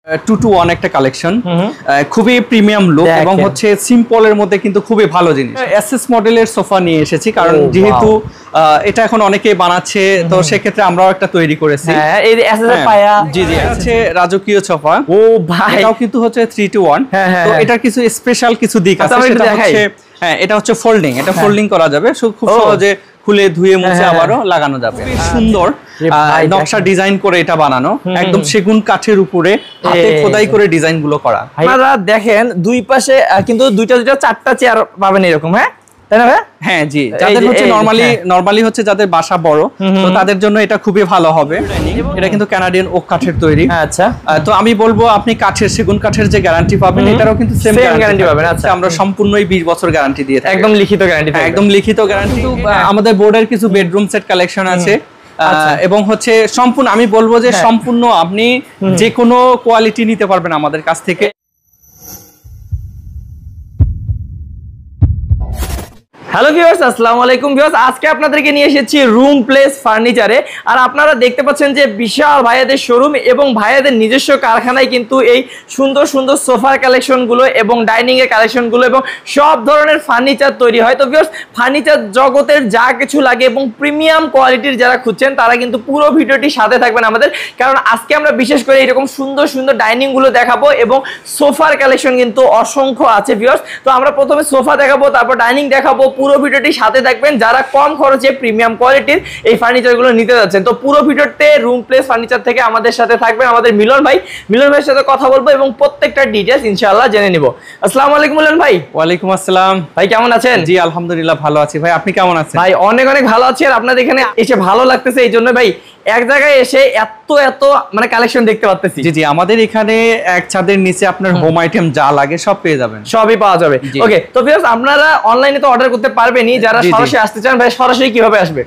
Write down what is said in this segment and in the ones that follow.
2-to-1 একটা collection, খুবই premium look এবং হচ্ছে সিম্পলের মধ্যে কিন্তু খুবই ভালো জিনিস। এসএস মডেলের সোফা নিয়ে এসেছি কারণ যেহেতু এটা এখন অনেকেই বানাচ্ছে, তো সেক্ষেত্রে আমরাও একটা তৈরি করেছি। হ্যাঁ, এই এসএস এর পায়া, জি জি, এটা হচ্ছে রাজকীয় সোফা। ও ভাই, এটাও কিন্তু হচ্ছে 3-to-1। তো এটার কিছু স্পেশাল কিছু দিক আছে, সেটা হচ্ছে হ্যাঁ, এটা হচ্ছে ফোল্ডিং, এটা ফোল্ডিং করা যাবে, খুব সহজে খুলে ধুয়ে মুছে আবারও লাগানো যাবে। খুব সুন্দর নকশা ডিজাইন করে এটা বানানো, একদম সেগুন কাঠের উপরে হাতে খোদাই করে ডিজাইন গুলো করা। আপনারা দেখেন দুই পাশে কিন্তু দুইটা চারটা চেয়ার পাবেন এরকম, হ্যাঁ তাই না ভাই? হ্যাঁ জি, যাদের হচ্ছে নরমালি হচ্ছে যাদের বাসা বড়, তো তাদের জন্য এটা খুবই ভালো হবে। এটা কিন্তু কানাডিয়ান ওক কাঠের তৈরি। আচ্ছা, তো আমি বলবো আপনি কাঠের সেগুন কাঠের যে গ্যারান্টি পাবেন, এটারও কিন্তু সেম গ্যারান্টি পাবেন। আচ্ছা, আমরা সম্পূর্ণই 20 বছর গ্যারান্টি দিয়ে থাকি, একদম লিখিত গ্যারান্টি, একদম লিখিত গ্যারান্টি। আমাদের বোর্ডের কিছু বেডরুম সেট কালেকশন আছে এবং হচ্ছে সম্পূর্ণ, আমি বলবো যে সম্পূর্ণ আপনি যে কোনো কোয়ালিটি নিতে পারবেন আমাদের কাছ থেকে। হ্যালো ভিউয়ার্স, আসসালামু আলাইকুম ভিউয়ার্স। আজকে আপনাদেরকে নিয়ে এসেছি রুম প্লেস ফার্নিচারে। আর আপনারা দেখতে পাচ্ছেন যে বিশাল ভাইয়াদের শোরুম এবং ভাইয়াদের নিজস্ব কারখানায় কিন্তু এই সুন্দর সুন্দর সোফার কালেকশনগুলো এবং ডাইনিং এর কালেকশনগুলো এবং সব ধরনের ফার্নিচার তৈরি হয়। তো ভিউয়ার্স, ফার্নিচার জগতের যা কিছু লাগে এবং প্রিমিয়াম কোয়ালিটির যারা খুঁজছেন তারা কিন্তু পুরো ভিডিওটি সাথে থাকবেন আমাদের, কারণ আজকে আমরা বিশেষ করে এরকম সুন্দর সুন্দর ডাইনিং গুলো দেখাবো এবং সোফার কালেকশন কিন্তু অসংখ্য আছে ভিউয়ার্স। তো আমরা প্রথমে সোফা দেখাবো, তারপর ডাইনিং দেখাবো। পুরো ভিডিওটি সাথে থাকবেন যারা কম খরচে প্রিমিয়াম কোয়ালিটির এই ফার্নিচারগুলো নিতে যাচ্ছেন। তো পুরো ভিডিওতে রুম প্লেস ফার্নিচার থেকে আমাদের সাথে থাকবেন আমাদের মিলন ভাইয়ের সাথে কথা বলবো এবং প্রত্যেকটা ডিটেইলস ইনশাআল্লাহ জেনে নিব। আসসালামু আলাইকুম মিলন ভাই। ওয়ালাইকুম আসসালাম ভাই, কেমন আছেন? জি আলহামদুলিল্লাহ ভালো আছি ভাই, আপনি কেমন আছেন? ভাই অনেক অনেক ভালো আছি। আর আপনাদের এখানে এসে ভালো লাগতেছে এই জন্য ভাই এক জায়গায় এসে এত মানে কালেকশন দেখতে পাচ্ছি। জি জি, আমাদের এখানে এক ছাদের নিচে আপনার হোম আইটেম যা লাগে সব পেয়ে যাবেন, সবই পাওয়া যাবে। ওকে, তো ভিউয়ার্স আপনারা অনলাইনে তো অর্ডার করতে পারবেনই, যারা সরাসরি আসতে চান ভাই সরাসরি কিভাবে আসবে?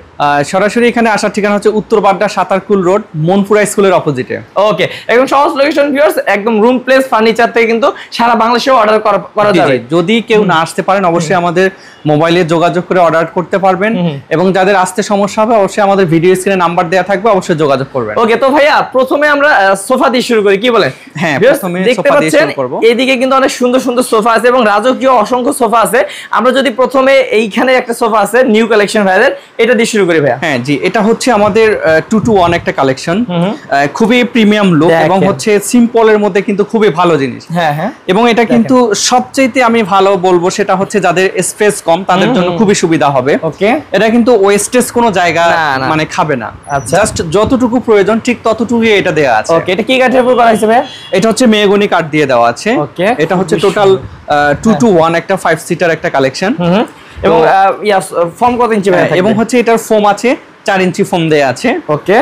সরাসরি এখানে আসার ঠিকানা হচ্ছে উত্তর বাড্ডা সাতারকুল রোড, মনপুরা স্কুলের অপোজিটে। ওকে, একদম সহজ লোকেশন ভিউয়ার্স, একদম রুম প্লেস ফার্নিচার থেকে কিন্তু সারা বাংলাদেশেও অর্ডার করা যাবে। যদি কেউ না আসতে পারেন অবশ্যই আমাদের মোবাইলে যোগাযোগ করে অর্ডার করতে পারবেন, এবং যাদের আসতে সমস্যা হবে অবশ্যই আমাদের ভিডিও স্ক্রিনে নাম্বার দেওয়া থাকবে, অবশ্যই যোগাযোগ করবেন। ওকে, তো ভাইয়া প্রথমে আমরা সোফা দিয়ে শুরু করি, কি বলেন? হ্যাঁ, প্রথমে সোফা দিয়ে শুরু করব। এইদিকে কিন্তু অনেক সুন্দর সুন্দর সোফা আছে এবং রাজকীয় অসংখ্য সোফা আছে। আমরা যদি প্রথমে এইখানে একটা সোফা আছে নিউ কালেকশন ভাইয়াদের, এটা দিয়ে শুরু করি ভাইয়া। হ্যাঁ জি, এটা হচ্ছে আমাদের 2-to-1 একটা কালেকশন, খুবই প্রিমিয়াম লুক এবং হচ্ছে সিম্পলের মধ্যে কিন্তু খুবই ভালো জিনিস। হ্যাঁ হ্যাঁ, এবং এটা কিন্তু সবচেয়ে আমি ভালো বলবো সেটা হচ্ছে যাদের স্পেস কম তাদের জন্য খুবই সুবিধা হবে। ওকে, এটা কিন্তু ওয়েস্টেজ কোনো জায়গা মানে খাবে না, জাস্ট যতটুকু প্রয়োজন ঠিক ততটুকুই এটা দেয়া আছে। ওকে, এটা কি কাঠের উপর করা হয়েছে ভাই? এটা হচ্ছে মেহগনি কাঠ দিয়ে দেওয়া আছে। ওকে, এটা হচ্ছে টোটাল 2-to-1 একটা 5 সিটার একটা কালেকশন। এবং ফর্ম কত ইঞ্চি ভাই? এবং হচ্ছে এটার ফোম আছে 4 ইঞ্চি ফোম দেয়া আছে। ওকে,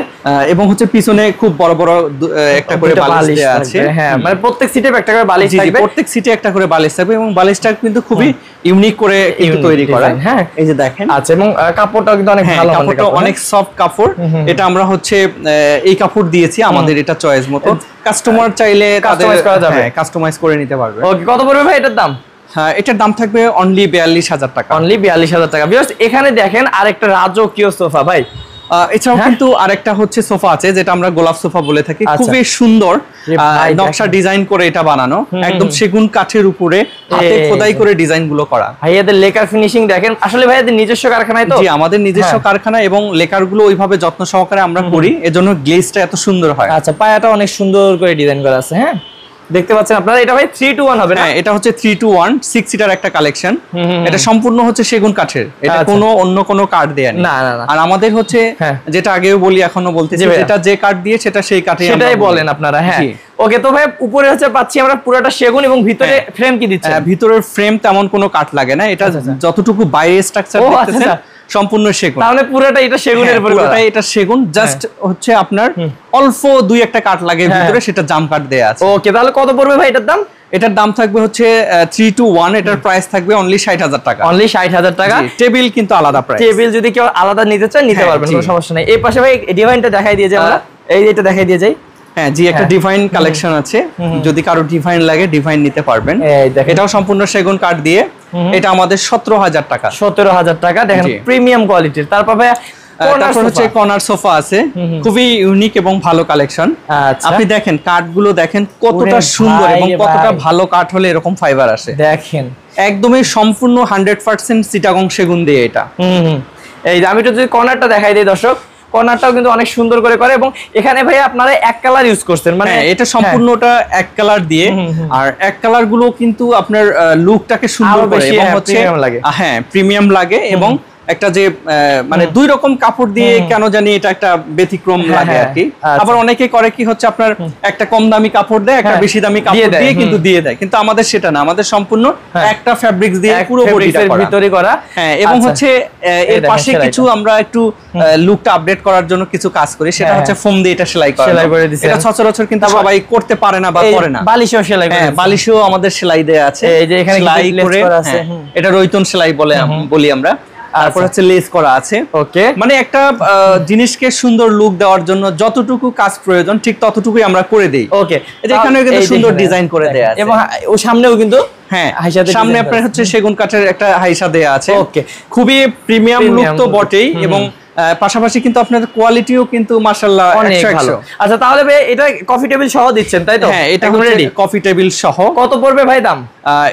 এবং হচ্ছে পিছনে খুব বড় বড় একটা করে বালিশ দেয়া আছে। হ্যাঁ, মানে প্রত্যেক সিটে একটা করে বালিশ থাকবে, প্রত্যেক সিটে একটা করে বালিশ থাকবে এবং বালিশটা কিন্তু খুবই ইউনিক করে কিন্তু তৈরি করা। হ্যাঁ, এই যে দেখেন। আচ্ছা, এবং কাপড়টাও কিন্তু অনেক ভালো, কাপড়টা অনেক সফট কাপড়। এটা আমরা হচ্ছে এই কাপড় দিয়েছি, আমাদের এটা চয়েস মতো। কাস্টমার চাইলে কাস্টমাইজ করা যাবে, কাস্টমাইজ করে নিতে পারবে। ওকে, কত পড়বে ভাই এটার দাম? হ্যাঁ, এটার দাম থাকবে অনলি 42,000 টাকা। অনলি 42,000 টাকা। ভিউয়ার্স, এখানে দেখেন আরেকটা রাজকীয় সোফা ভাই। এছাড়াও কিন্তু আরেকটা হচ্ছে সোফা আছে যেটা আমরা গোলাপ সোফা বলে থাকি, খুবই সুন্দর নকশা ডিজাইন করে এটা বানানো, একদম সেগুন কাঠের উপরে হাতে খোদাই করে ডিজাইন গুলো করা। ভাইয়াদের লেকার ফিনিশিং দেখেন, আসলে ভাইয়াদের নিজস্ব কারখানায় তো? জি, আমাদের নিজস্ব কারখানা এবং লেকার গুলো ওইভাবে যত্ন সহকারে আমরা করি, এজন্য গ্লেজটা এত সুন্দর হয়। আচ্ছা, পায়াটা অনেক সুন্দর করে ডিজাইন করা আছে। হ্যাঁ, দেখতে পাচ্ছেন আপনারা, এটা ভাই 3-to-1 হবে না? হ্যাঁ, এটা হচ্ছে 3-to-1 6 সিটার একটা কালেকশন। এটা সম্পূর্ণ হচ্ছে সেগুন কাঠের, এটা কোনো অন্য কোনো কাঠ দেয়া নেই। না না না, আর আমাদের হচ্ছে যেটা আগেও বলি এখনো বলতেছি, যেটা যে কাঠ দিয়ে সেটা সেই কাঠে সেটাই বলেন আপনারা। হ্যাঁ, ওকে, তো ভাই উপরে হচ্ছে পাচ্ছি আমরা পুরোটা সেগুন এবং ভিতরে ফ্রেম কি দিচ্ছেন? ভিতরের ফ্রেম তেমন কোনো কাঠ লাগে না, এটা যতটুকু বাইরে স্ট্রাকচার দেখতেছেন সম্পূর্ণ সেগুন। তাহলে পুরোটা এটা সেগুনের উপর, পুরোটা এটা সেগুন, জাস্ট হচ্ছে আপনার অল্প দুই একটা কাঠ লাগে ভিতরে, সেটা জাম কাঠ দেয়া আছে। ওকে, তাহলে কত পড়বে ভাই এটার দাম? এটার দাম থাকবে হচ্ছে 3-to-1, এটার প্রাইস থাকবে অনলি 60,000 টাকা। অনলি 60,000 টাকা। টেবিল কিন্তু আলাদা প্রাইস, টেবিল যদি কেউ আলাদা নিতে চান নিতে পারবেন, কোনো সমস্যা নেই। এই পাশে ভাই ডিভাইনটা দেখাই দিয়ে যাই আমরা, এই এটা দেখাই দিয়ে যাই। হ্যাঁ জি, একটা ডিভাইন কালেকশন আছে, যদি কারো ডিভাইন লাগে ডিভাইন নিতে পারবেন। এটাও সম্পূর্ণ সেগুন কাঠ দিয়ে, এটা আমাদের 17,000 টাকা। 17,000 টাকা, দেখেন প্রিমিয়াম কোয়ালিটির। তারপর ভাই তারপর হচ্ছে কর্নার সোফা আছে, খুবই ইউনিক এবং ভালো কালেকশন। আপনি দেখেন কাঠগুলো দেখেন কতটা সুন্দর এবং কতটা ভালো কাঠ হলে এরকম ফাইবার আসে। দেখেন একদমই সম্পূর্ণ 100% চিটাগং সেগুন দিয়ে এটা। এই আমি তো যদি কর্নারটা দেখাই দিই দর্শক, কর্নারটাও কিন্তু অনেক সুন্দর করে এবং এখানে ভাই আপনারা এক কালার ইউজ করছেন, মানে এটা সম্পূর্ণটা এক কালার দিয়ে। আর এক কালার গুলো কিন্তু আপনার লুকটাকে সুন্দর করে এবং হচ্ছে প্রিমিয়াম লাগে এবং একটা যে মানে দুই রকম কাপড় দিয়ে কেন জানি এটা একটা ব্যতিক্রম লাগে আর কি। আবার অনেকে করে কি হচ্ছে আপনার একটা কম দামি কাপড় দেয়, একটা বেশি দামি কাপড় দিয়ে কিন্তু দিয়ে দেয়, কিন্তু আমাদের সেটা না, আমাদের সম্পূর্ণ একটা ফ্যাব্রিক্স দিয়ে পুরো বডিটা ভিতরে করা। হ্যাঁ, এবং হচ্ছে এর পাশে কিছু আমরা একটু লুকটা আপডেট করার জন্য কিছু কাজ করি, সেটা হচ্ছে ফোম দিয়ে এটা সেলাই করা। এটা সচরাচর কিন্তু সবাই করতে পারে না বা করে না। বালিশও সেলাই, হ্যাঁ বালিশও আমাদের সেলাই দেয়া আছে, এই যে এখানে সেলাই করে এটা রয়তন সেলাই বলি আমরা। তারপর হচ্ছে লেস করা আছে। ওকে, মানে একটা জিনিসকে সুন্দর লুক দেওয়ার জন্য যতটুকু কাজ প্রয়োজন ঠিক ততটুকুই আমরা করে দেই। ওকে, এখানেও কিন্তু সুন্দর ডিজাইন করে দেয়া আছে এবং ও সামনেও কিন্তু সামনে আপনার হচ্ছে সেগুন কাঠের একটা হাইসা দেয়া আছে। ওকে, খুবই প্রিমিয়াম লুক তো বটেই এবং পাশাপাশি কিন্তু আপনাদের কোয়ালিটিও কিন্তু মাশাআল্লাহ অনেক ভালো। আচ্ছা, তাহলে ভাই এটা কফি টেবিল সহ দিচ্ছেন তাই তো? হ্যাঁ, এটা রেডি কফি টেবিল সহ। কত পড়বে ভাই দাম?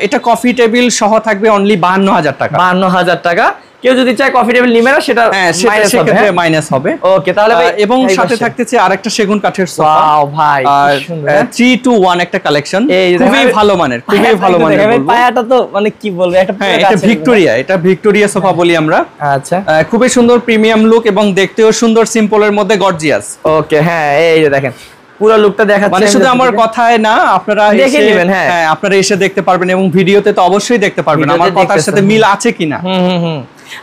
এটা কফি টেবিল সহ থাকবে অনলি 52,000 টাকা। 52,000 টাকা। কেউ যদি চায় কফি টেবিল নিবে না সেটা মাইনাস হবে। ওকে, তাহলে ভাই এবং সাথে থাকতেছে আরেকটা সেগুন কাঠের সোফা। ওয়াও ভাই, কি সুন্দর 3 to 1 একটা কালেকশন, খুবই ভালো মানের, খুবই ভালো মানের বলবো। পায়াটা তো মানে কি বলবো, একটা এটা ভিক্টোরিয়া সোফা বলি আমরা। আচ্ছা, খুবই সুন্দর প্রিমিয়াম লুক এবং দেখতেও সুন্দর, সিম্পলের মধ্যে গর্জিয়াস। ওকে, হ্যাঁ এই যে দেখেন পুরো লুকটা দেখাচ্ছে, মানে শুধু আমার কথায় না, আপনারা দেখে নেবেন। হ্যাঁ, আপনারা এসে দেখতে পারবেন এবং ভিডিওতে তো অবশ্যই দেখতে পারবেন আমার কথার সাথে মিল আছে কিনা।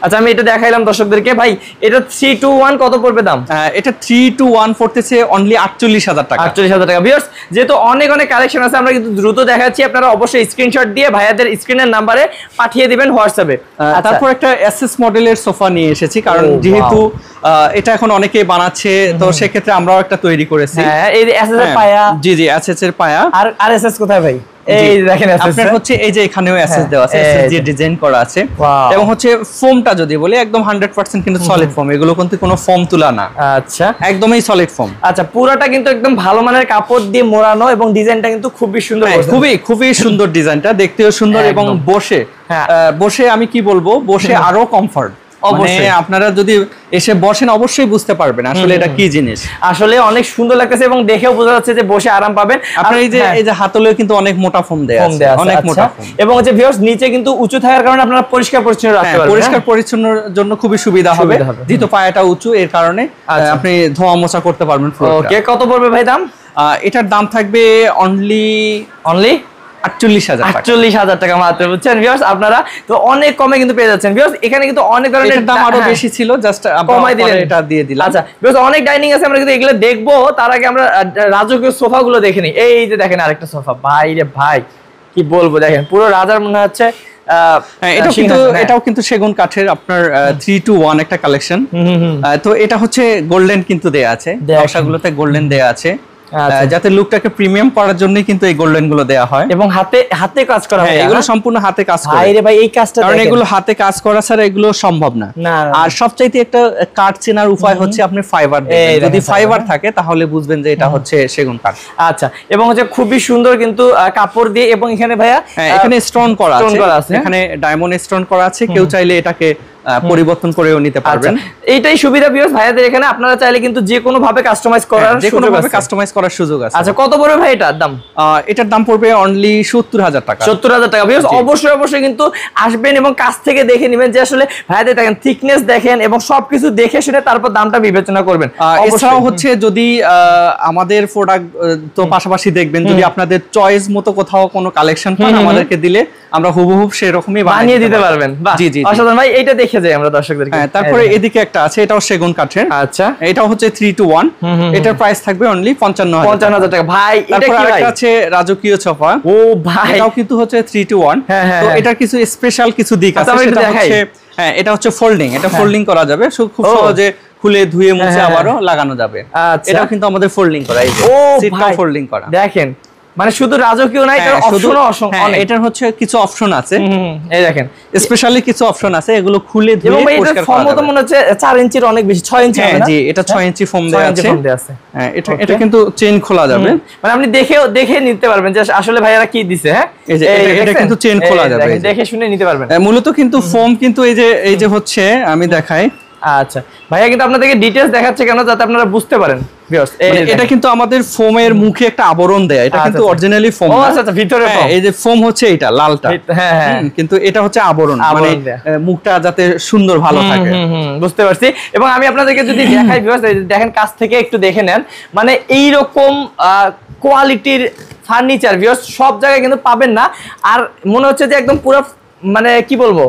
আচ্ছা, আমি এটা দেখাইলাম দর্শকদেরকে। ভাই এটা 3 to 1 কত পড়বে দাম? এটা 3 to 1 পড়তেছে অনলি 48,000 টাকা। 48,000 টাকা। ভিউয়ার্স, যেহেতু অনেক কালেকশন আছে আমরা কিন্তু দ্রুত দেখাচ্ছি, আপনারা অবশ্যই স্ক্রিনশট দিয়ে ভাইয়াদের স্ক্রিনের নাম্বারে পাঠিয়ে দিবেন হোয়াটসঅ্যাপে। তারপর একটা এসএস মডেলের সোফা নিয়ে এসেছি, কারণ যেহেতু এটা এখন অনেকেই বানাচ্ছে, তো সেক্ষেত্রে আমরাও একটা তৈরি করেছি। হ্যাঁ, এই এসএস এর পায়া। জি জি, এসএস এর পায়া। আর এসএস কোথায় ভাই? এই দেখেন আপনার হচ্ছে এই যে এখানেও এসএস দেওয়া আছে, এসএস দিয়ে ডিজাইন করা আছে। এবং হচ্ছে ফোমটা যদি বলি একদম 100% কিন্তু সলিড ফোম, এগুলো কিন্তু কোনো ফোম তুলা না। আচ্ছা, একদমই সলিড ফোম। আচ্ছা, পুরোটা কিন্তু একদম ভালো মানের কাপড় দিয়ে মোড়ানো এবং ডিজাইনটা কিন্তু খুবই সুন্দর, খুবই সুন্দর ডিজাইনটা, দেখতেও সুন্দর এবং বসে আমি কি বলবো, বসে আরো কমফর্ট। অবশ্যই আপনারা যদি এসে বসেন অবশ্যই বুঝতে পারবেন আসলে এটা কি জিনিস। আসলে অনেক সুন্দর লাগতেছে এবং দেখেও বোঝা যাচ্ছে যে বসে আরাম পাবেন। আপনার এই যে হাতলেও কিন্তু অনেক মোটা ফোম দেয়া আছে, অনেক মোটা ফোম। এবং হচ্ছে ভিউয়ার্স নিচে কিন্তু উঁচু থাকার কারণে আপনারা পরিষ্কার পরিচ্ছন্ন রাখতে পারবেন। পরিষ্কার পরিচ্ছন্নর জন্য খুবই সুবিধা হবে, যেহেতু পায়াটা উঁচু এর কারণে আপনি ধোয়া মোছা করতে পারবেন। ওকে, কত পড়বে ভাই দাম? এটার দাম থাকবে অনলি 48,000 টাকা মাত্র, বুঝছেন ভিউয়ার্স? আপনারা তো অনেক কমে কিন্তু পেয়ে যাচ্ছেন ভিউয়ার্স। এখানে কিন্তু অনেক ধরনের দাম আরো বেশি ছিল, জাস্ট কমাই দিলেন, এটা দিয়ে দিলাম। আচ্ছা ভিউয়ার্স, অনেক ডাইনিং আছে, আমরা কিন্তু এগুলো দেখবো। তার আগে আমরা রাজকীয় সোফা গুলো দেখে নিই। এই যে দেখেন আরেকটা সোফা, ভাই রে ভাই কি বলবো, দেখেন পুরো রাজার মনে হচ্ছে। এটাও কিন্তু সেগুন কাঠের আপনার 3 to 1 একটা কালেকশন। তো এটা হচ্ছে গোল্ডেন কিন্তু দেয়া আছে, দশাগুলোতে গোল্ডেন দেয়া আছে, যাতে লুকটাকে প্রিমিয়াম করার জন্য কিন্তু এই গোল্ডেন গুলো দেয়া হয় এবং হাতে কাজ করা হয়। এগুলো সম্পূর্ণ হাতে কাজ করা। আরে ভাই এই কাজটা, কারণ এগুলো হাতে কাজ করা ছাড়া এগুলো সম্ভব না। আর সবচাইতে একটা কাঠ চেনার উপায় হচ্ছে আপনি ফাইবার দেখবেন, যদি ফাইবার থাকে তাহলে বুঝবেন যে এটা হচ্ছে সেগুন কাঠ। আচ্ছা, এবং হচ্ছে খুবই সুন্দর কিন্তু কাপড় দিয়ে, এবং এখানে ভাইয়া এখানে স্টোন করা আছে, এখানে ডায়মন্ড স্টোন করা আছে, কেউ চাইলে এটাকে পরিবর্তন করেও নিতে পারবেন। এইটাই সুবিধা ভিউয়ার্স ভাইয়াদের এখানে, আপনারা চাইলে কিন্তু যে কোনো ভাবে কাস্টমাইজ করার সুযোগ আছে। আচ্ছা, কত পড়বে ভাই এটার দাম? এটার দাম পড়বে অনলি 70,000 টাকা। 70,000 টাকা। ভিউয়ার্স অবশ্যই কিন্তু আসবেন এবং কাছ থেকে দেখে নেবেন যে আসলে ভাইয়াদের দেখেন থিকনেস দেখেন এবং সবকিছু দেখে শুনে তারপর দামটা বিবেচনা করবেন। এছাড়াও হচ্ছে যদি আমাদের প্রোডাক্ট তো পাশাপাশি দেখবেন, যদি আপনাদের চয়েস মতো কোথাও কোনো কালেকশন পান আমাদেরকে দিলে আমরা হুবহু সেরকমই বানিয়ে দিতে পারবেন। জি জি, অসাধারণ ভাই, এইটা দেখে যাই আমরা দর্শকদেরকে। তারপরে এদিকে একটা আছে, এটাও সেগুন কাঠের। আচ্ছা, এটাও হচ্ছে 3 to 1, এটার প্রাইস থাকবে অনলি 55,000 টাকা। ভাই এটা কি ভাই? একটা আছে রাজকীয় সোফা। ও ভাই, এটাও কিন্তু হচ্ছে 3 to 1। তো এটার কিছু স্পেশাল কিছু দিক আছে, সেটা হচ্ছে এটা হচ্ছে ফোল্ডিং, এটা ফোল্ডিং করা যাবে, খুব সহজে খুলে ধুয়ে মুছে আবারও লাগানো যাবে। এটাও কিন্তু আমাদের ফোল্ডিং করা, এই যে সিটটাও ফোল্ডিং করা। দেখেন মানে শুধু রাজকীয় না, এটার অপশনও অনেক। এটার হচ্ছে কিছু অপশন আছে, এই দেখেন স্পেশালি কিছু অপশন আছে, এগুলো খুলে ধুয়ে পরিষ্কার করা যাবে। মনে হচ্ছে 4 ইঞ্চির অনেক বেশি, 6 ইঞ্চি হবে না? জি, এটা 6 ইঞ্চি ফোম দেয়া আছে। হ্যাঁ, এটা কিন্তু চেইন খোলা যাবে, মানে আপনি দেখে নিতে পারবেন যে আসলে ভাইয়ারা কি দিছে। হ্যাঁ, এটা কিন্তু চেইন খোলা যাবে, দেখে শুনে নিতে পারবেন। মূলত কিন্তু ফোম কিন্তু এই যে হচ্ছে আমি দেখাই। আচ্ছা ভাইয়া কিন্তু আপনাদেরকে ডিটেইলস দেখাচ্ছে কেন, যাতে আপনারা বুঝতে পারেন। এটা কিন্তু আমাদের ফোমের মুখে একটা আবরণ দেয়া, এটা কিন্তু অরিজিনালি ফোম না। আচ্ছা, ভিতরে ফোম। এই যে ফোম হচ্ছে এটা লালটা, হ্যাঁ, কিন্তু এটা হচ্ছে আবরণ, মানে মুখটা যাতে সুন্দর ভালো থাকে। বুঝতে পারছি। এবং আমি আপনাদেরকে যদি দেখাই ভিউয়ার্স, দেখেন কাছ থেকে একটু দেখে নেন, মানে এই রকম কোয়ালিটির ফার্নিচার ভিউয়ার্স সব জায়গায় কিন্তু পাবেন না। আর মনে হচ্ছে যে একদম পুরো, মানে কি বলবো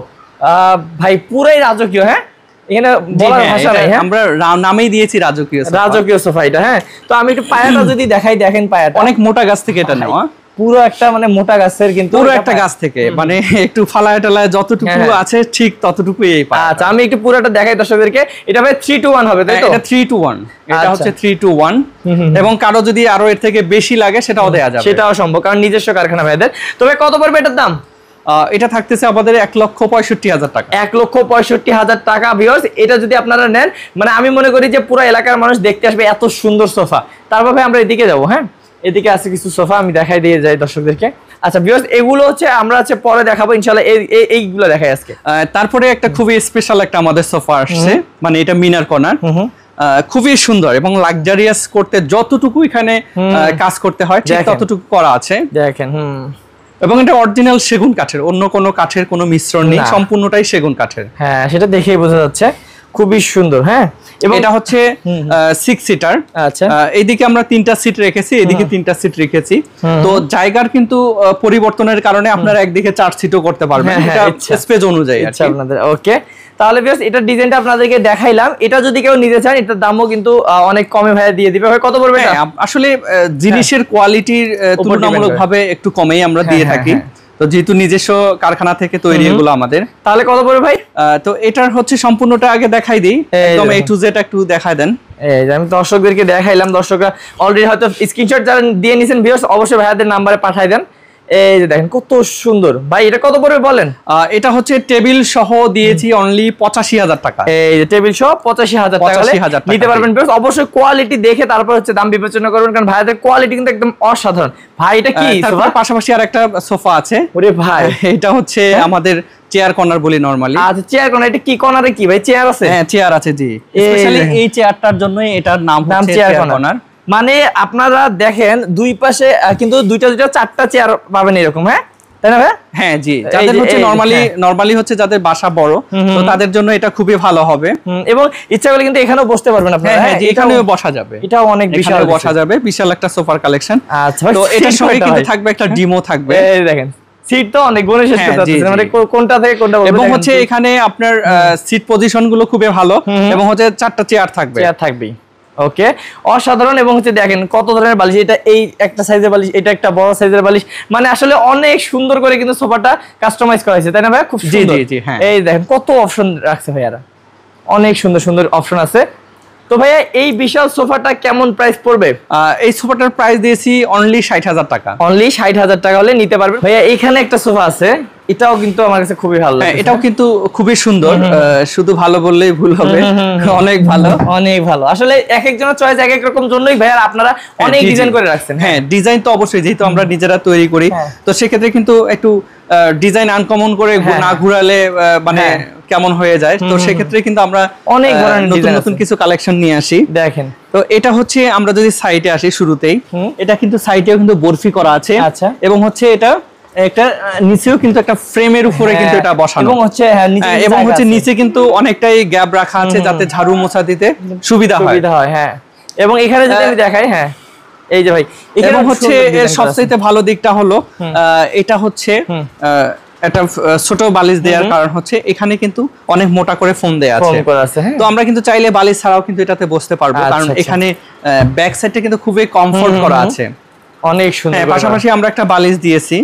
ভাই, পুরাই রাজকীয়। হ্যাঁ, এখানে বলার ভাষা নাই। আমরা নামেই দিয়েছি রাজকীয় সোফা এটা। হ্যাঁ, তো আমি একটু পায়াটা যদি দেখাই, দেখেন পায়াটা অনেক মোটা গাছ থেকে এটা নেওয়া, পুরো একটা মানে মোটা গাছের, কিন্তু পুরো একটা গাছ থেকে, মানে একটু ফালায় টালায় যতটুকু আছে ঠিক ততটুকুই এই পায়া। আচ্ছা, আমি একটু পুরোটা দেখাই দর্শকদেরকে। এটা ভাই 3-to-1 হবে, তাই তো? এটা 3-to-1, এটা হচ্ছে 3-to-1, এবং কারো যদি আরো এর থেকে বেশি লাগে সেটাও দেয়া যাবে, সেটাও সম্ভব, কারণ নিজস্ব কারখানা ভাইদের। তবে কত পড়বে এটার দাম? এটা থাকতেছে আমাদের 1,65,000 টাকা। 1,65,000 টাকা ভিউয়ার্স। এটা যদি আপনারা নেন, মানে আমি মনে করি যে পুরো এলাকার মানুষ দেখতে আসবে, এত সুন্দর সোফা। তারপর ভাই আমরা এদিকে যাবো। হ্যাঁ, এদিকে আছে কিছু সোফা, আমি দেখাই দিয়ে যাই দর্শকদেরকে। আচ্ছা ভিউয়ার্স, এগুলো হচ্ছে আমরা পরে দেখাবো ইনশাআল্লাহ। এইগুলো দেখাই আজকে। তারপরে একটা খুবই স্পেশাল একটা আমাদের সোফা আসছে, মানে এটা মিনার কর্নার, খুবই সুন্দর এবং লাক্সারিয়াস করতে যতটুকু এখানে কাজ করতে হয় ঠিক ততটুকু করা আছে, দেখেন। এবং এটা অরিজিনাল সেগুন কাঠের, অন্য কোনো কাঠের কোনো মিশ্রণ নেই, সম্পূর্ণটাই সেগুন কাঠের। হ্যাঁ, সেটা দেখেই বোঝা যাচ্ছে, খুবই সুন্দর। হ্যাঁ, এবং এটা হচ্ছে 6 সিটার। আচ্ছা, এইদিকে আমরা 3টা সিট রেখেছি, এদিকে 3টা সিট রেখেছি। তো জায়গার কিন্তু পরিবর্তনের কারণে আপনারা একদিকে 4 সিটও করতে পারবেন, এটা স্পেস অনুযায়ী আছে আপনাদের। ওকে, তাহলে ভিউয়ার্স এটা ডিজাইনটা আপনাদেরকে দেখাইলাম। এটা যদি কেউ নিতে চান, এটার দামও কিন্তু অনেক কমে ভাইয়া দিয়ে দিবে। কত পড়বে এটা? আসলে জিনিসের কোয়ালিটির তুলনামূলকভাবে একটু কমেই আমরা দিয়ে থাকি, তো যেহেতু নিজস্ব কারখানা থেকে তৈরি এগুলো আমাদের। তাহলে কত পড়বে ভাই? তো এটার হচ্ছে সম্পূর্ণটা আগে দেখাই দিই, একদম A to Z একটু দেখায় দেন। এই যে আমি দর্শকদেরকে দেখাইলাম, দর্শকরা অলরেডি হয়তো স্ক্রিনশট যারা দিয়ে নিছেন ভিউয়ার্স, অবশ্যই ভাইয়াদের নাম্বারে পাঠিয়ে দেন। এই যে দেখেন কত সুন্দর। ভাই এটা কত পড়বে বলেন? এটা হচ্ছে টেবিল সহ দিয়েছি অনলি 85,000 টাকা। এই যে টেবিল সহ 85,000 টাকা নিতে পারবেন। অবশ্যই কোয়ালিটি দেখে তারপর হচ্ছে দাম বিবেচনা করবেন, কারণ ভাইদের কোয়ালিটি কিন্তু একদম অসাধারণ। ভাই এটা কি সোফা? পাশাপাশি আর একটা সোফা আছে। ওরে ভাই, এটা হচ্ছে আমাদের চেয়ার কর্নার বলি নরমালি। আচ্ছা, চেয়ার কর্নার। এটা কি কর্নারে কি ভাই, চেয়ার আছে? হ্যাঁ, চেয়ার আছে জি, স্পেশালি এই চেয়ারটার জন্য এটার নাম হচ্ছে চেয়ার কর্নার। মানে আপনারা দেখেন দুই পাশে কিন্তু দুইটা 4টা চেয়ার পাবেন এরকম। হ্যাঁ, তাই না ভাই? হ্যাঁ জি, যাদের হচ্ছে নরমালি হচ্ছে যাদের বাসা বড়, তো তাদের জন্য এটা খুবই ভালো হবে। এবং ইচ্ছা করলে কিন্তু এখানেও বসতে পারবেন আপনারা। হ্যাঁ, এখানেও বসা যাবে, এটাও অনেক বিশাল বসা যাবে, বিশাল একটা সোফার কালেকশন। আচ্ছা, তো এটার সঙ্গে কিন্তু থাকবে একটা ডিমো থাকবে। এই দেখেন সিট তো অনেক গুণে শেষ করতে পারতেছেন, মানে কোনটা থেকে কোনটা বলবো। এবং হচ্ছে এখানে আপনার সিট পজিশন গুলো খুবই ভালো, এবং হচ্ছে 4টা চেয়ার থাকবে। ওকে, অসাধারণ। এবং হচ্ছে দেখেন কত ধরনের বালিশ, এটা এই একটা সাইজের বালিশ, এটা একটা বড় সাইজের বালিশ, মানে আসলে অনেক সুন্দর করে কিন্তু সোফাটা কাস্টমাইজ করা হয়েছে, তাই না ভাই? খুব সুন্দর। জি, হ্যাঁ। এই দেখেন কত অপশন রাখছে ভাইয়ারা, অনেক সুন্দর সুন্দর অপশন আছে। তো ভাইয়া এই বিশাল সোফাটা কেমন প্রাইস পড়বে? এই সোফাটার প্রাইস দিয়েছি অনলি 60,000 টাকা। অনলি 60,000 টাকা হলে নিতে পারবেন। ভাইয়া এখানে একটা সোফা আছে, এটাও কিন্তু আমার কাছে খুবই ভালো লাগে। এটাও কিন্তু খুবই সুন্দর, শুধু ভালো বললেই ভুল হবে, অনেক ভালো, অনেক ভালো। আসলে এক একজনের চয়েস এক এক রকম জন্যই ভাইয়া আপনারা অনেক ডিজাইন করে রাখছেন। হ্যাঁ, ডিজাইন তো অবশ্যই, যেহেতু আমরা নিজেরা তৈরি করি, তো সেক্ষেত্রে কিন্তু একটু ডিজাইন আনকমন করে না ঘুরালে মানে কেমন হয়ে যায়, তো সেক্ষেত্রে কিন্তু আমরা অনেক নতুন কিছু কালেকশন নিয়ে আসি। দেখেন, তো এটা হচ্ছে আমরা যদি সাইটে আসি শুরুতেই, এটা কিন্তু সাইটেও কিন্তু বরফি করা আছে। আচ্ছা, এবং হচ্ছে এটা একটা নিচেও কিন্তু একটা ফ্রেমের উপরে কিন্তু এটা বসানো, এবং হচ্ছে নিচে কিন্তু অনেকটাই গ্যাপ রাখা আছে যাতে ঝাড়ু মোছা দিতে সুবিধা হয়। হ্যাঁ, এবং এখানে যদি আমি দেখাই, হ্যাঁ এই যে ভাই, এবং হচ্ছে এর সবচেয়ে ভালো দিকটা হলো এটা হচ্ছে একটা ছোট বালিশ দেওয়ার কারণ হচ্ছে এখানে কিন্তু অনেক মোটা করে ফোম দেয়া আছে, তো আমরা কিন্তু চাইলে বালিশ ছাড়াও কিন্তু এটাতে বসতে পারবো, কারণ এখানে ব্যাক সাইডটা কিন্তু খুবই কমফোর্ট করা আছে, অনেক সুন্দর। পাশাপাশি আমরা একটা বালিশ দিয়েছি,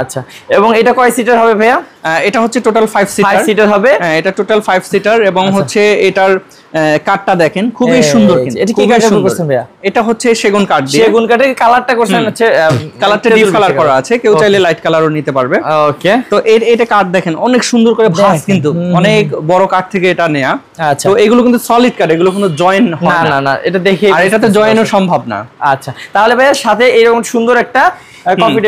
আচ্ছা, এবং এটা কয় সিটার হবে ভাইয়া? এটা হচ্ছে টোটাল 5 সিটার হবে। হ্যাঁ, এটা টোটাল 5 সিটার এবং হচ্ছে এটার কাঠটা দেখেন খুবই সুন্দর। কিন্তু এটা কি কাঠ করছেন ভাইয়া? এটা হচ্ছে সেগুন কাঠ দিয়ে। সেগুন কাঠের কালারটা করছেন হচ্ছে কালারটা ডিপ কালার করা আছে, কেউ চাইলে লাইট কালারও নিতে পারবে। ওকে, তো এটা কাঠ দেখেন অনেক সুন্দর করে ভাঁজ, কিন্তু অনেক বড় কাঠ থেকে এটা নেয়া। আচ্ছা, তো এগুলো কিন্তু সলিড কাঠ, এগুলো কোনো জয়েন হয় না। না না, এটা দেখে আর এটাতে জয়েনও সম্ভব না। আচ্ছা, তাহলে ভাইয়া সাথে এরকম সুন্দর একটা কফি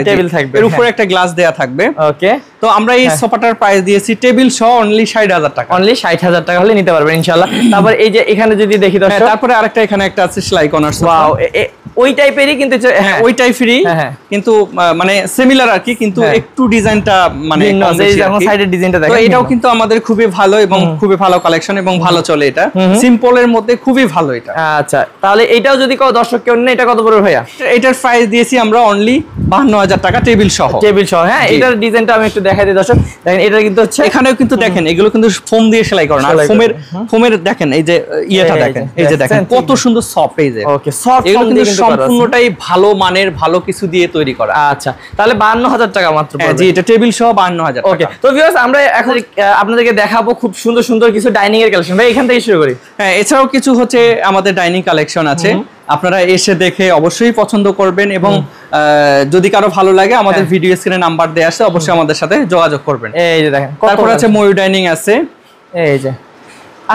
টেবিল থাকবে, এর উপরে একটা গ্লাস দেয়া থাকবে। ওকে, তো আমরা এই সোফাটার প্রাইস দিয়েছি টেবিল সহ অনলি 60,000 টাকা। অনলি 60,000 টাকা হলে নিতে পারবেন ইনশাআল্লাহ। তারপর এই যে এখানে যদি দেখি দর্শক, তারপরে আরেকটা এখানে একটা আছে সেলাই কর্নার সোফা। ওয়াও, ওই টাইপেরই কিন্তু হ্যাঁ ওই টাইপেরই, কিন্তু মানে সিমিলার আর কি, কিন্তু একটু ডিজাইনটা মানে সাইডের ডিজাইনটা দেখেন। তো এটাও কিন্তু আমাদের খুবই ভালো এবং খুবই ভালো কালেকশন এবং ভালো চলে। এটা সিম্পলের মধ্যে খুবই ভালো এটা। আচ্ছা, তাহলে এটাও যদি কেউ দর্শক কেউ নেয়, এটা কত পড়বে ভাইয়া? এটার প্রাইস দিয়েছি আমরা অনলি 52,000 টাকা টেবিল সহ। হ্যাঁ, এটার ডিজাইনটা আমি একটু দেখাই দিই দর্শক। দেখেন এটা কিন্তু হচ্ছে, এখানেও কিন্তু দেখেন এগুলো কিন্তু ফোম দিয়ে সেলাই করা, আর ফোমের দেখেন এই যে ইয়েটা দেখেন, এই যে দেখেন কত সুন্দর সফট। এই যে ওকে, সফট এগুলো কিন্তু সম্পূর্ণটাই ভালো মানের ভালো কিছু দিয়ে তৈরি করা। আচ্ছা, তাহলে 52,000 টাকা মাত্র পড়বে। জি, এটা টেবিল সহ 52,000 টাকা। ওকে, তো ভিউয়ার্স আমরা এখন আপনাদেরকে দেখাবো খুব সুন্দর সুন্দর কিছু ডাইনিং এর কালেকশন। ভাই এখান থেকে শুরু করি। হ্যাঁ, এছাড়াও কিছু হচ্ছে আমাদের ডাইনিং কালেকশন আছে, আপনারা এসে দেখে অবশ্যই পছন্দ করবেন এবং যদি কারো ভালো লাগে আমাদের ভিডিও স্ক্রিনে নাম্বার দেয়া আছে, অবশ্যই আমাদের সাথে যোগাযোগ করবেন। এই যে দেখেন, তারপর আছে ময়ূর ডাইনিং আছে। এই যে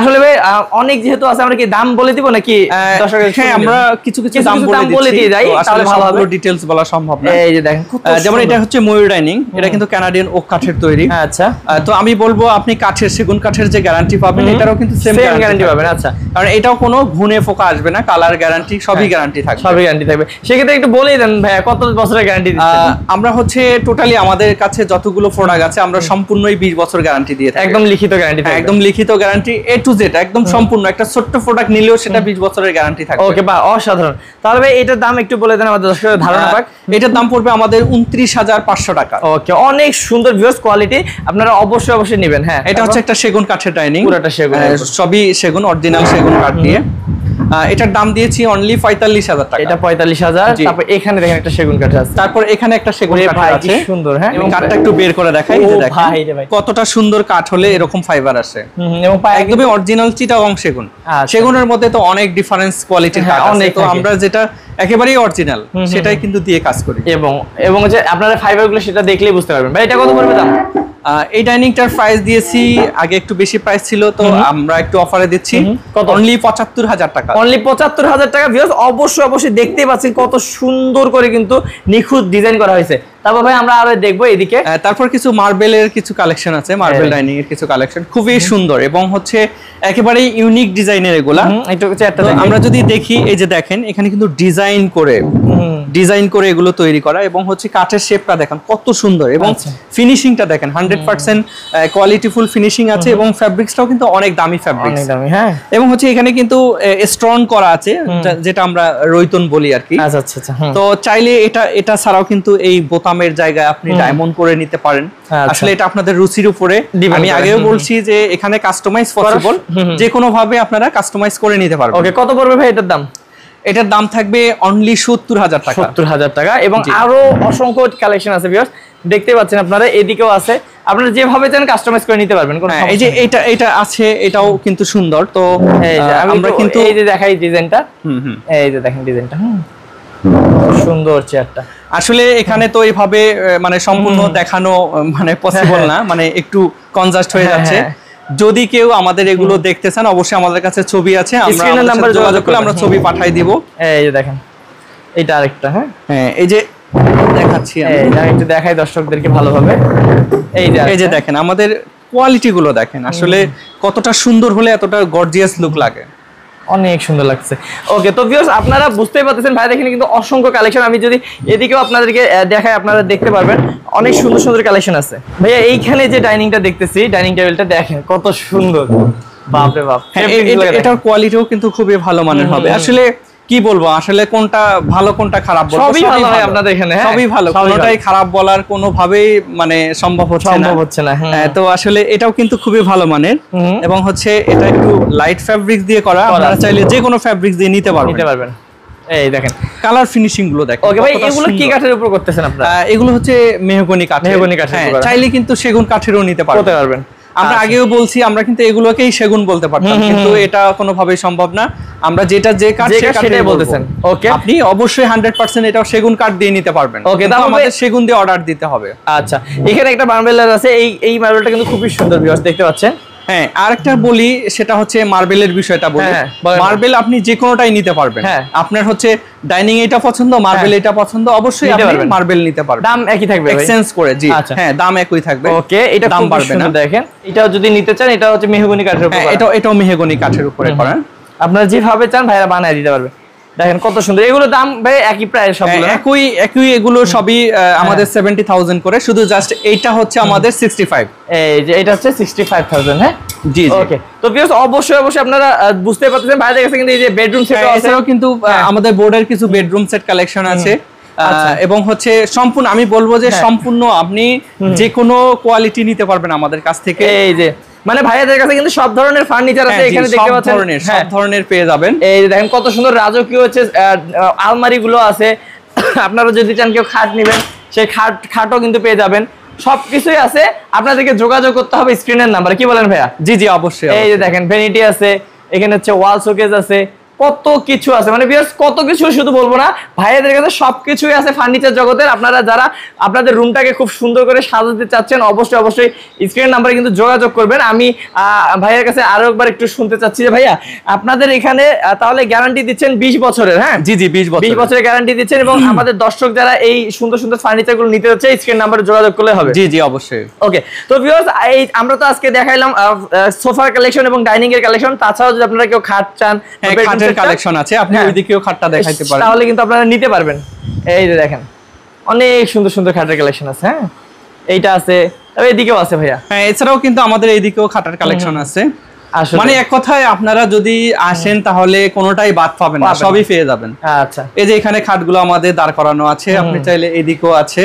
আসলে ভাই অনেক যেহেতু আছে, আমরা কি দাম বলে দিব নাকি দর্শকদের? হ্যাঁ, আমরা কিছু দাম বলে দিয়ে যাই, তাহলে ভালো হবে। ডিটেইলস বলা সম্ভব না। এই যে দেখেন, যেমন এটা হচ্ছে ময়ূর ডাইনিং, এটা কিন্তু কানাডিয়ান ওক কাঠের তৈরি। আচ্ছা, তো আমি বলবো আপনি কাঠের সেগুন কাঠের যে গ্যারান্টি পাবেন, এটারও কিন্তু সেম গ্যারান্টি পাবেন। আচ্ছা, কারণ এটাও কোনো ঘুনে ফোকা আসবে না, কালার গ্যারান্টি সবই গ্যারান্টি থাকবে। সবই গ্যারান্টি থাকবে। সেক্ষেত্রে একটু বলেই দেন ভাইয়া, কত বছরের গ্যারান্টি দিচ্ছেন? আমরা হচ্ছে টোটালি আমাদের কাছে যতগুলো প্রোডাক্ট আছে আমরা সম্পূর্ণই 20 বছর গ্যারান্টি দিয়ে থাকি। একদম লিখিত গ্যারান্টি থাকবে। একদম লিখিত গ্যারান্টি A to Z, একদম সম্পূর্ণ। একটা ছোট্ট প্রোডাক্ট নিলেও সেটা 20 বছরের গ্যারান্টি থাকবে। ওকে, বাহ, অসাধারণ। তাহলে ভাই এটার দাম একটু বলে দেন আমাদের দর্শকদের ধারণা পাক। এটার দাম পড়বে আমাদের 29,500 টাকা। ওকে, অনেক সুন্দর ভিউয়ার্স কোয়ালিটি, আপনারা অবশ্যই নেবেন। হ্যাঁ, এটা হচ্ছে একটা সেগুন কাঠের ডাইনিং, পুরোটা সেগুন, সবই সেগুন, অরিজিনাল সেগুন কাঠ দিয়ে। এটার দাম দিয়েছি অনলি 45,000 টাকা। এটা 45,000। তারপর এখানে দেখেন একটা সেগুন কাঠ আছে। তারপর এখানে একটা সেগুন কাঠ আছে, সুন্দর। হ্যাঁ, এবং কাঠটা একটু বের করে দেখাই। এই যে দেখেন কতটা সুন্দর কাঠ হলে এরকম ফাইবার আসে, এবং একদমই অরিজিনাল চিটাগং সেগুন। সেগুনের মধ্যে তো অনেক ডিফারেন্স কোয়ালিটির কাঠ আছে, তো আমরা যেটা একেবারেই অরিজিনাল সেটাই কিন্তু দিয়ে কাজ করি। এবং যে আপনারা ফাইবারগুলো সেটা দেখলেই বুঝতে পারবেন। ভাই এটা কত পড়বে দাম? এই ডাইনিংটার প্রাইস দিয়েছি, আগে একটু বেশি প্রাইস ছিল, তো আমরা একটু অফারে দিচ্ছি অনলি 75,000 টাকা। অনলি 75,000 টাকা। ভিউয়ার্স অবশ্যই দেখতেই পাচ্ছেন কত সুন্দর করে কিন্তু নিখুঁত ডিজাইন করা হয়েছে। তারপর ভাই আমরা আরো দেখবো এদিকে। তারপর কিছু মার্বেলের কিছু কালেকশন আছে, মার্বেল ডাইনিং এর কিছু কালেকশন খুবই সুন্দর এবং হচ্ছে একেবারে ইউনিক ডিজাইনের এগুলা। আমরা যদি দেখি, এই যে দেখেন এখানে কিন্তু ডিজাইন করে এগুলো তৈরি করা, এবং হচ্ছে কাঠের শেপটা দেখেন কত সুন্দর, এবং ফিনিশিংটা দেখেন 100% কোয়ালিটিফুল ফিনিশিং আছে, এবং ফ্যাব্রিক্সটাও কিন্তু অনেক দামি ফ্যাব্রিক্স। হ্যাঁ, এবং হচ্ছে এখানে কিন্তু স্টোন করা আছে, যেটা আমরা রৈতন বলি আর কি। আচ্ছা, তো চাইলে এটা ছাড়াও কিন্তু এই বোতামের জায়গায় আপনি ডায়মন্ড করে নিতে পারেন। আসলে এটা আপনাদের রুচির উপরে। আমি আগেও বলছি যে এখানে কাস্টমাইজ পসিবল, যে কোনো ভাবে আপনারা কাস্টমাইজ করে নিতে পারবেন। ওকে, কত পড়বে ভাই এটার দাম? এটার দাম থাকবে অনলি 70,000 টাকা। 70,000 টাকা। এবং আরো অসংখ্য কালেকশন আছে ভিউয়ার্স, দেখতে পাচ্ছেন আপনারা, এদিকেও আছে, আপনারা যেভাবে চান কাস্টমাইজ করে নিতে পারবেন। এই যে এটা আছে, এটাও কিন্তু সুন্দর। তো আমরা কিন্তু এই যে দেখাই ডিজাইনটা, এই যে দেখেন ডিজাইনটা, সুন্দর চেয়ারটা। আসলে এখানে তো এইভাবে মানে সম্পূর্ণ দেখানো মানে পসিবল না, মানে একটু কনজাস্ট হয়ে যাচ্ছে। যদি কেউ আমাদের এগুলো দেখতে চান, অবশ্যই আমাদের কাছে ছবি আছে, আমরা নাম্বার যোগাযোগ করলে আমরা ছবি পাঠিয়ে দিব। এই যে দেখেন, এটা আরেকটা। হ্যাঁ, এই যে দেখাচ্ছি, আমি একটু দেখাই দর্শকদেরকে ভালোভাবে। এই যে দেখেন আমাদের কোয়ালিটি গুলো দেখেন, আসলে কতটা সুন্দর হলে এতটা গর্জিয়াস লুক লাগে। অনেক সুন্দর লাগছে। ওকে, তো ভিউয়ার্স আপনারা বুঝতেই পারতেছেন ভাই দেখেন কিন্তু অসংখ্য কালেকশন। আমি যদি এদিকেও আপনাদেরকে দেখাই, আপনারা দেখতে পারবেন অনেক সুন্দর কালেকশন আছে। ভাইয়া এইখানে যে ডাইনিংটা দেখতেছি, ডাইনিং টেবিলটা দেখেন কত সুন্দর, বাপ রে বাপ। এটার কোয়ালিটিও কিন্তু খুবই ভালো মানের হবে। আসলে কি বলবো, আসলে কোনটা ভালো কোনটা খারাপ বলবো, সবই ভালো হয় আপনাদের এখানে। সবই ভালো, কোনটাই খারাপ বলার কোনোভাবেই মানে সম্ভব হচ্ছে না। তো আসলে এটাও কিন্তু খুবই ভালো মানের, এবং হচ্ছে এটা একটু লাইট ফ্যাব্রিক্স দিয়ে করা, আপনারা চাইলে যে কোনো ফ্যাব্রিক্স দিয়ে নিতে পারবেন। এই দেখেন কালার ফিনিশিং গুলো দেখেন। ওকে ভাই, এগুলো কি কাঠের উপর করতেছেন আপনারা? এগুলো হচ্ছে মেহগনি কাঠ। মেহগনি কাঠের উপর, চাইলে কিন্তু সেগুন কাঠেরও নিতে পারবেন। আমরা আগেও বলছি আমরা কিন্তু এগুলোকেই সেগুন বলতে পারতাম, কিন্তু এটা কোনোভাবেই সম্ভব না। আমরা যেটা যে কাঠ সেটাই বলতেছেন। ওকে, আপনি অবশ্যই 100% এটাও সেগুন কাঠ দিয়ে নিতে পারবেন। ওকে, আমাদের সেগুন দিয়ে অর্ডার দিতে হবে। আচ্ছা, এখানে একটা মার্বেল আছে, এই মার্বেলটা কিন্তু খুবই সুন্দর ভিউয়ার্স, দেখতে পাচ্ছেন। হ্যাঁ, আরেকটা বলি, সেটা হচ্ছে মার্বেলের বিষয়টা বলি। মার্বেল আপনি যে কোনোটাই নিতে পারবেন। আপনার হচ্ছে ডাইনিং এটা পছন্দ, মার্বেল এটা পছন্দ, অবশ্যই আপনি মার্বেল নিতে পারবেন। দাম একই থাকবে এক্সচেঞ্জ করে? জি হ্যাঁ, দাম একই থাকবে। ওকে, এটা দাম বাড়বে না। দেখেন, এটাও যদি নিতে চান, এটা হচ্ছে মেহগনি কাঠের উপর। এটাও মেহগনি কাঠের উপরে করা। আপনারা যেভাবে চান ভাইরা বানায় দিতে পারবে। দেখেন কত সুন্দর, এগুলো দাম ভাই একই প্রায় সবগুলো? একই, এগুলো সবই আমাদের 70,000 করে, শুধু জাস্ট এইটা হচ্ছে আমাদের 65। এই যে এটা হচ্ছে 65,000। হ্যাঁ জি, ওকে। তো ভিউয়ার্স অবশ্যই আপনারা বুঝতে পারতেছেন ভাইদের কাছে কিন্তু এই যে বেডরুম সেট আছে, এছাড়াও কিন্তু আমাদের বোর্ডের কিছু বেডরুম সেট কালেকশন আছে। এবং হচ্ছে সম্পূর্ণ, আমি বলবো যে সম্পূর্ণ আপনি যে কোনো কোয়ালিটি নিতে পারবেন আমাদের কাছ থেকে। এই যে মানে ভাইয়াদের কাছে কিন্তু সব ধরনের ফার্নিচার আছে, এখানে দেখতে পাচ্ছেন সব ধরনের পেয়ে যাবেন। এই দেখেন কত সুন্দর রাজকীয় হচ্ছে আলমারি গুলো আছে। আপনারা যদি চান কেউ খাট নেবেন, সেই খাটও কিন্তু পেয়ে যাবেন। সবকিছুই আছে, আপনাদেরকে যোগাযোগ করতে হবে স্ক্রিনের নাম্বারে। কি বলেন ভাইয়া? জি জি, অবশ্যই। এই যে দেখেন ভ্যানিটি আছে, এখানে হচ্ছে ওয়াল শোকেস আছে, কত কিছু আছে, মানে ভিউয়ার্স কত কিছু শুধু বলবো না, ভাইয়াদের কাছে সবকিছুই আছে ফার্নিচার জগতের। আপনারা যারা আপনাদের রুমটাকে খুব সুন্দর করে সাজাতে চাচ্ছেন, অবশ্যই স্ক্রিন নাম্বারে কিন্তু যোগাযোগ করবেন। আমি ভাইয়ের কাছে আরো একবার একটু শুনতে চাচ্ছি যে ভাইয়া আপনাদের এখানে তাহলে গ্যারান্টি দিচ্ছেন 20 বছরের? হ্যাঁ জি জি, 20 বছরের গ্যারান্টি দিচ্ছেন, এবং আমাদের দর্শক যারা এই সুন্দর সুন্দর ফার্নিচার গুলো নিতে যাচ্ছে স্ক্রিন নাম্বারে যোগাযোগ করলে হবে। জি জি, অবশ্যই। ওকে, তো ভিউয়ার্স আমরা তো আজকে দেখাইলাম সোফার কালেকশন এবং ডাইনিং এর কালেকশন, তাছাড়াও যদি আপনারা কেউ খাট চান, কালেকশন আছে, আপনি ওইদিকেও খাটটা দেখাইতে পারেন, তাহলে কিন্তু আপনারা নিতে পারবেন। এই যে দেখেন অনেক সুন্দর সুন্দর খাটের কালেকশন আছে। হ্যাঁ, এইটা আছে, এইদিকেও আছে ভাইয়া। হ্যাঁ, এছাড়াও কিন্তু আমাদের এইদিকেও খাটের কালেকশন আছে। মানে এক কথায় আপনারা যদি আসেন তাহলে কোনোটাই বাদ পাবেন না, সবই পেয়ে যাবেন। আচ্ছা, এই যে এখানে খাটগুলো আমাদের দাঁড় করানো আছে, আপনি চাইলে এদিকেও আছে।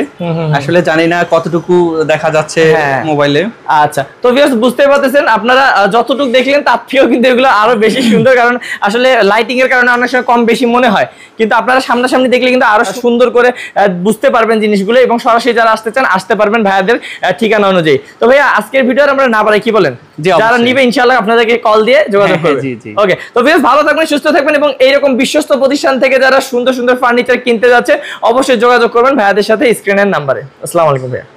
আসলে জানি না কতটুকু দেখা যাচ্ছে মোবাইলে। আচ্ছা, তো ভিউয়ার্স বুঝতে পারতেছেন, আপনারা যতটুকু দেখলেন তার থেকেও কিন্তু এগুলো আরো বেশি সুন্দর, কারণ আসলে লাইটিং এর কারণে অনেক সময় কম বেশি মনে হয়, কিন্তু আপনারা সামনাসামনি দেখলে কিন্তু আরো সুন্দর করে বুঝতে পারবেন জিনিসগুলো, এবং সরাসরি যারা আসতে চান আসতে পারবেন ভাইয়াদের ঠিকানা অনুযায়ী। তো ভাইয়া আজকের ভিডিও আমরা না বাড়াই, কি বলেন? যারা নিবে ইনশাআল্লাহ আপনাদেরকে কল দিয়ে যোগাযোগ করবে। ওকে, তো ভিউয়ার্স ভালো থাকবেন, সুস্থ থাকবেন, এবং এইরকম বিশ্বস্ত প্রতিষ্ঠান থেকে যারা সুন্দর সুন্দর ফার্নিচার কিনতে যাচ্ছে অবশ্যই যোগাযোগ করবেন ভাইয়াদের সাথে স্ক্রিনের নাম্বারে। আসসালামু আলাইকুম ভাইয়া।